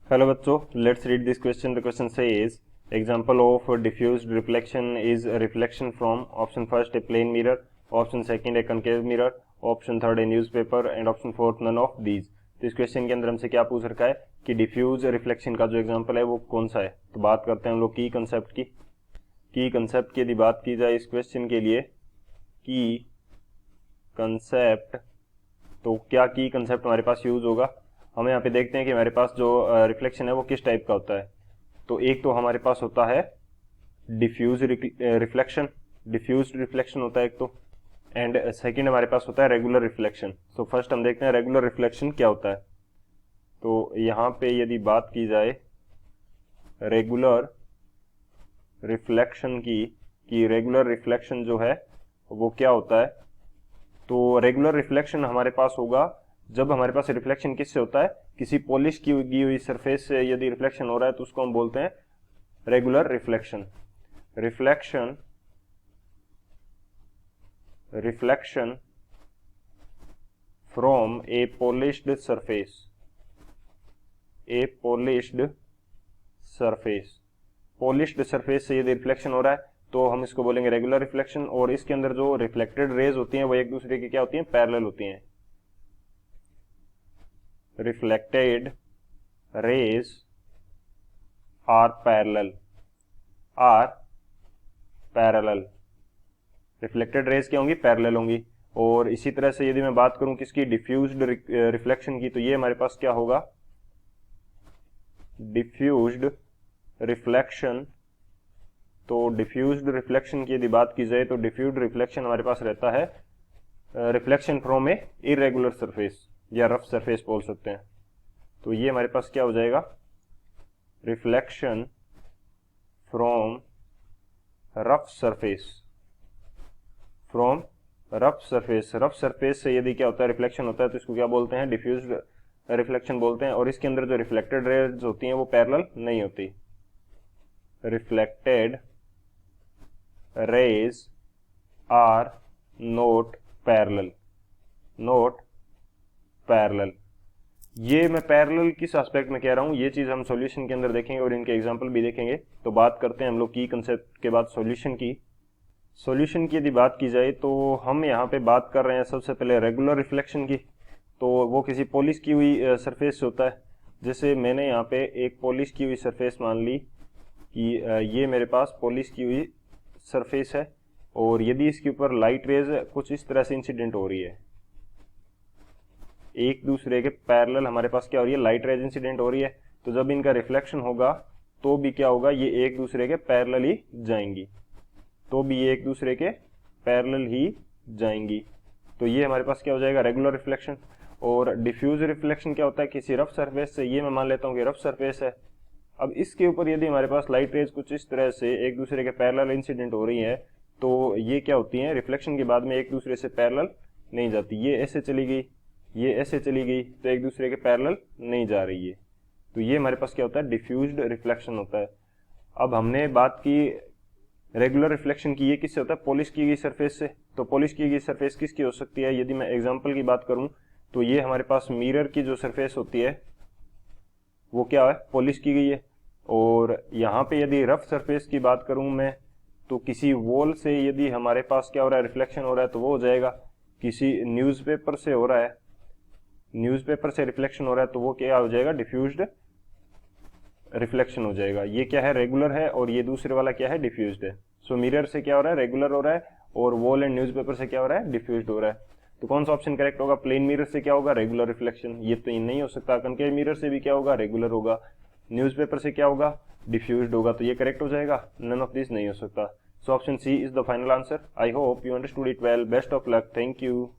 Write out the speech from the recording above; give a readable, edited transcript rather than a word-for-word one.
Hello बच्चों, let's read this question. The question says example of diffused reflection is reflection from option first a plane mirror, option second a concave mirror, option third a newspaper and option fourth none of these. तो इस question के अंदर हमसे क्या पूछ रखा है कि डिफ्यूज रिफ्लेक्शन का जो एग्जांपल है वो कौन सा है. तो बात करते हैं हम लोग की कंसेप्ट की यदि बात की जाए इस क्वेश्चन के लिए की कंसेप्ट, तो क्या की कंसेप्ट हमारे पास यूज होगा. हम यहाँ पे देखते हैं कि हमारे पास जो रिफ्लेक्शन है वो किस टाइप का होता है. तो एक तो हमारे पास होता है डिफ्यूज रिफ्लेक्शन, डिफ्यूज्ड रिफ्लेक्शन होता है एक तो, एंड सेकंड हमारे पास होता है रेगुलर रिफ्लेक्शन. तो फर्स्ट हम देखते हैं रेगुलर रिफ्लेक्शन क्या होता है. तो यहाँ पे यदि बात की जाए रेगुलर रिफ्लेक्शन की रेगुलर रिफ्लेक्शन जो है वो क्या होता है. तो रेगुलर रिफ्लेक्शन हमारे पास होगा जब हमारे पास रिफ्लेक्शन किससे होता है, किसी पॉलिश की हुई सरफेस से यदि रिफ्लेक्शन हो रहा है तो उसको हम बोलते हैं regular reflection. Reflection from A polished surface, polished surface से यदि रिफ्लेक्शन हो रहा है तो हम इसको बोलेंगे रेगुलर रिफ्लेक्शन. और इसके अंदर जो रिफ्लेक्टेड रेज होती हैं वो एक दूसरे की क्या होती हैं, पैरेलल होती हैं. Reflected rays are parallel, reflected rays क्या होंगी, पैरेलल होंगी. और इसी तरह से यदि मैं बात करूं किसकी, डिफ्यूज्ड रिफ्लेक्शन की, तो ये हमारे पास क्या होगा, डिफ्यूज्ड रिफ्लेक्शन. तो डिफ्यूज्ड रिफ्लेक्शन की यदि बात की जाए तो डिफ्यूज्ड रिफ्लेक्शन हमारे पास रहता है reflection from A irregular surface या रफ सरफेस बोल सकते हैं. तो ये हमारे पास क्या हो जाएगा, रिफ्लेक्शन फ्रॉम रफ सरफेस से यदि क्या होता है, रिफ्लेक्शन होता है, तो इसको क्या बोलते हैं, डिफ्यूज्ड रिफ्लेक्शन बोलते हैं. और इसके अंदर जो रिफ्लेक्टेड रेज होती हैं वो पैरेलल नहीं होती. Reflected rays are not parallel. ये मैं पैरेलल किस एस्पेक्ट में कह रहा हूं, ये चीज हम सॉल्यूशन के अंदर देखेंगे और इनके एग्जांपल भी देखेंगे. तो बात करते हैं हम लोग की कंसेप्ट के बाद सॉल्यूशन की यदि बात की जाए तो हम यहाँ पे बात कर रहे हैं सबसे पहले रेगुलर रिफ्लेक्शन की. तो वो किसी पॉलिश की हुई सरफेस से होता है. जैसे मैंने यहाँ पे एक पॉलिश की हुई सरफेस मान ली कि ये मेरे पास पॉलिश की हुई सरफेस है, और यदि इसके ऊपर लाइट रेज कुछ इस तरह से इंसिडेंट हो रही है, एक दूसरे के पैरेलल हमारे पास क्या हो रही है, लाइट रेज इंसिडेंट हो रही है. तो जब इनका रिफ्लेक्शन होगा तो भी क्या होगा, ये एक दूसरे के पैरेलल ही जाएंगी. तो ये हमारे पास क्या हो जाएगा, रेगुलर रिफ्लेक्शन. और डिफ्यूज रिफ्लेक्शन क्या होता है, किसी रफ सरफेस से, ये मैं मान लेता हूँ कि रफ सरफेस है, अब इसके ऊपर यदि हमारे पास लाइट रेज कुछ इस तरह से एक दूसरे के पैरेलल इंसिडेंट हो रही है, तो ये क्या होती है, रिफ्लेक्शन के बाद में एक दूसरे से पैरेलल नहीं जाती. ये ऐसे चली गई, ये ऐसे चली गई, तो एक दूसरे के पैरेलल नहीं जा रही है. तो ये हमारे पास क्या होता है, डिफ्यूज्ड रिफ्लेक्शन होता है. अब हमने बात की रेगुलर रिफ्लेक्शन की, ये किससे होता है, पॉलिश की गई सरफेस से. तो पॉलिश की गई सरफेस किसकी हो सकती है, यदि मैं एग्जांपल की बात करूं तो ये हमारे पास मिरर की जो सरफेस होती है वो क्या है, पॉलिश की गई है. और यहाँ पे यदि रफ सरफेस की बात करूं मैं, तो किसी वॉल से यदि हमारे पास क्या हो रहा है, रिफ्लेक्शन हो रहा है, तो वो हो जाएगा, किसी न्यूज़पेपर से हो रहा है, न्यूज़पेपर से रिफ्लेक्शन हो रहा है, तो वो क्या हो जाएगा, डिफ्यूज्ड रिफ्लेक्शन हो जाएगा. ये क्या है, रेगुलर है, और ये दूसरे वाला क्या है, डिफ्यूज्ड है. सो मिरर से क्या हो रहा है, रेगुलर हो रहा है, और वॉल एंड न्यूज़पेपर से क्या हो रहा है, डिफ्यूज्ड हो रहा है. तो कौन सा ऑप्शन करेक्ट होगा, प्लेन मिरर से क्या होगा, रेगुलर रिफ्लेक्शन. ये तो नहीं हो सकता. कनकेव मिरर से भी क्या होगा, रेगुलर होगा. न्यूज़पेपर से क्या होगा, डिफ्यूज्ड होगा. तो ये करेक्ट हो जाएगा, नन ऑफ दिस नहीं हो सकता. So option C is the final answer. I hope you understood it well. Best of luck. Thank you.